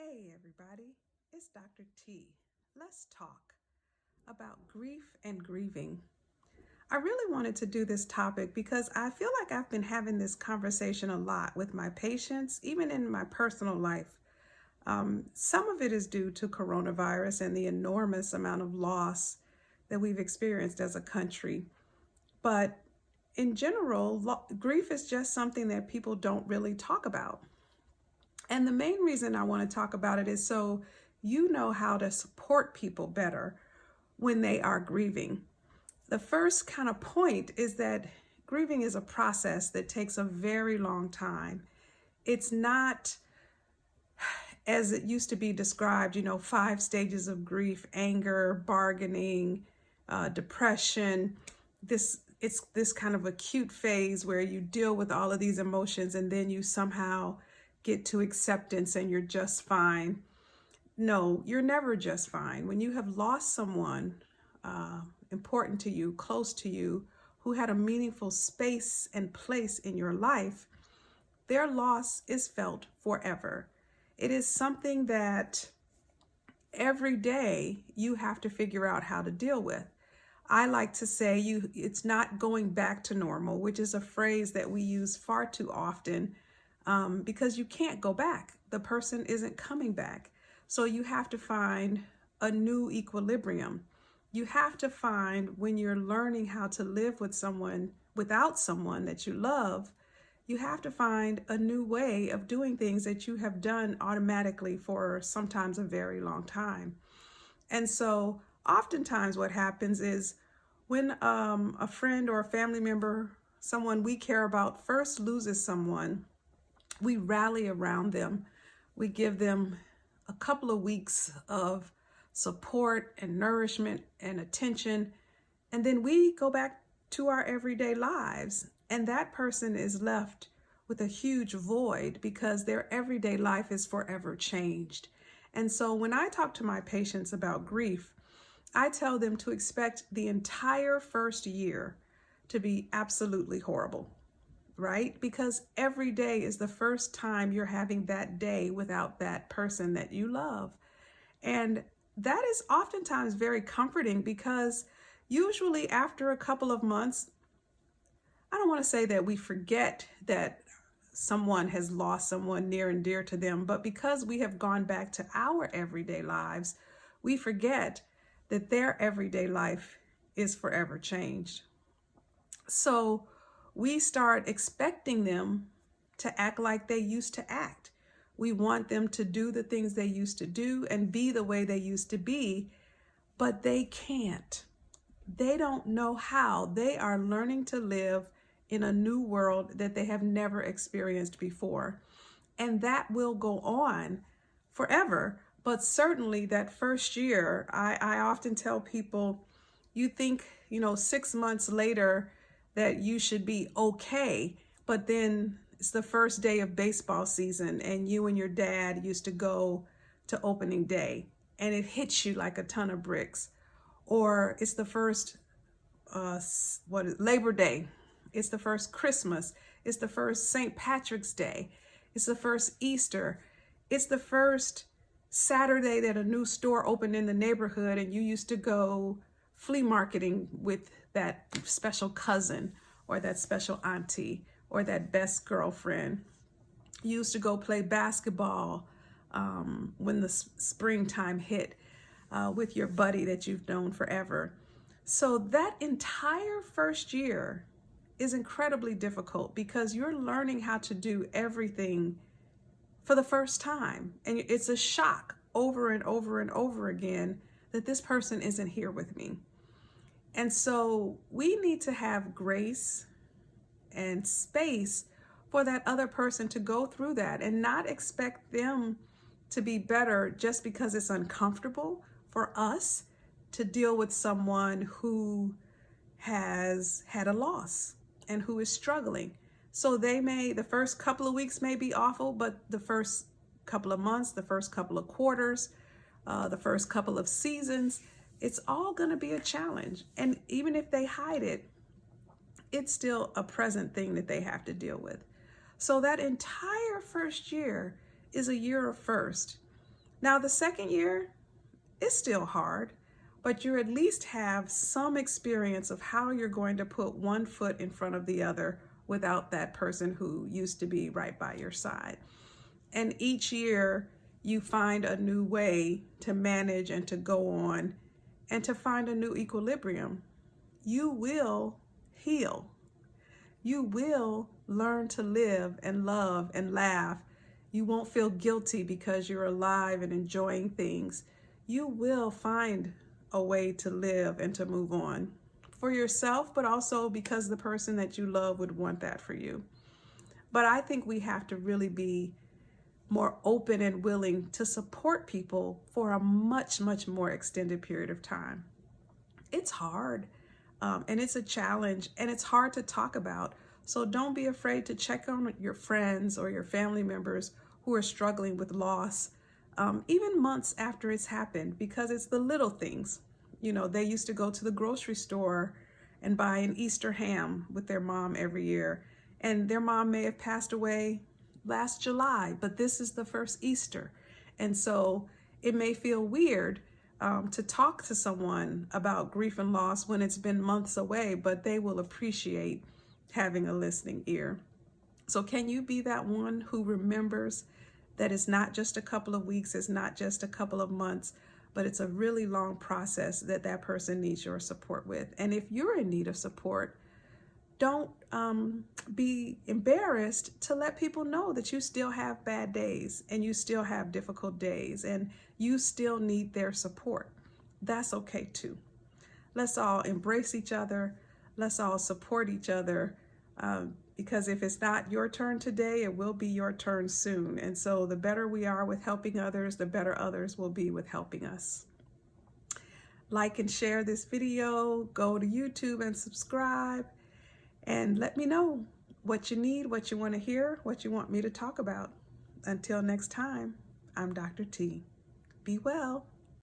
Hey everybody, it's Dr. T. Let's talk about grief and grieving. I really wanted to do this topic because I feel like I've been having this conversation a lot with my patients, even in my personal life. Some of it is due to coronavirus and the enormous amount of loss that we've experienced as a country. But in general, grief is just something that people don't really talk about. And the main reason I want to talk about it is so you know how to support people better when they are grieving. The first kind of point is that grieving is a process that takes a very long time. It's not as it used to be described, 5 stages of grief: anger, bargaining, depression. It's this kind of acute phase where you deal with all of these emotions and then you somehow get to acceptance and you're just fine. No, you're never just fine. When you have lost someone important to you, close to you, who had a meaningful space and place in your life, their loss is felt forever. It is something that every day you have to figure out how to deal with. I like to say it's not going back to normal, which is a phrase that we use far too often because you can't go back. The person isn't coming back. So you have to find a new equilibrium. You have to find, when you're learning how to live with someone, without someone that you love, you have to find a new way of doing things that you have done automatically for sometimes a very long time. And so oftentimes what happens is when a friend or a family member, someone we care about, first loses someone, we rally around them. We give them a couple of weeks of support and nourishment and attention, and then we go back to our everyday lives. And that person is left with a huge void because their everyday life is forever changed. And so when I talk to my patients about grief, I tell them to expect the entire first year to be absolutely horrible, right? Because every day is the first time you're having that day without that person that you love. And that is oftentimes very comforting because usually after a couple of months, I don't want to say that we forget that someone has lost someone near and dear to them, but because we have gone back to our everyday lives, we forget that their everyday life is forever changed. So we start expecting them to act like they used to act. We want them to do the things they used to do and be the way they used to be, but they can't. They don't know how. They are learning to live in a new world that they have never experienced before. And that will go on forever. But certainly that first year, I often tell people, you think, 6 months later that you should be okay, but then it's the first day of baseball season and you and your dad used to go to opening day and it hits you like a ton of bricks. Or it's the first Labor Day, it's the first Christmas, it's the first St. Patrick's Day, it's the first Easter, it's the first Saturday that a new store opened in the neighborhood and you used to go flea marketing with that special cousin or that special auntie or that best girlfriend. You used to go play basketball when the springtime hit with your buddy that you've known forever. So that entire first year is incredibly difficult because you're learning how to do everything for the first time. And it's a shock over and over and over again that this person isn't here with me. And so we need to have grace and space for that other person to go through that and not expect them to be better just because it's uncomfortable for us to deal with someone who has had a loss and who is struggling. So the first couple of weeks may be awful, but the first couple of months, the first couple of quarters, the first couple of seasons, it's all going to be a challenge. And even if they hide it, it's still a present thing that they have to deal with. So that entire first year is a year of first. Now, the second year is still hard, but you at least have some experience of how you're going to put one foot in front of the other without that person who used to be right by your side. And each year you find a new way to manage and to go on and to find a new equilibrium. You will heal. You will learn to live and love and laugh. You won't feel guilty because you're alive and enjoying things. You will find a way to live and to move on for yourself, but also because the person that you love would want that for you. But I think we have to really be more open and willing to support people for a much, much more extended period of time. It's hard, and it's a challenge, and it's hard to talk about. So don't be afraid to check on your friends or your family members who are struggling with loss, even months after it's happened, because it's the little things. You know, they used to go to the grocery store and buy an Easter ham with their mom every year, and their mom may have passed away last July, but this is the first Easter. And so it may feel weird to talk to someone about grief and loss when it's been months away, but they will appreciate having a listening ear. So can you be that one who remembers that it's not just a couple of weeks, it's not just a couple of months, but it's a really long process that that person needs your support with. And if you're in need of support, don't be embarrassed to let people know that you still have bad days and you still have difficult days and you still need their support. That's okay too. Let's all embrace each other. Let's all support each other, because if it's not your turn today, it will be your turn soon. And so the better we are with helping others, the better others will be with helping us. Like and share this video. Go to YouTube and subscribe. And let me know what you need, what you want to hear, what you want me to talk about. Until next time, I'm Dr. T. Be well.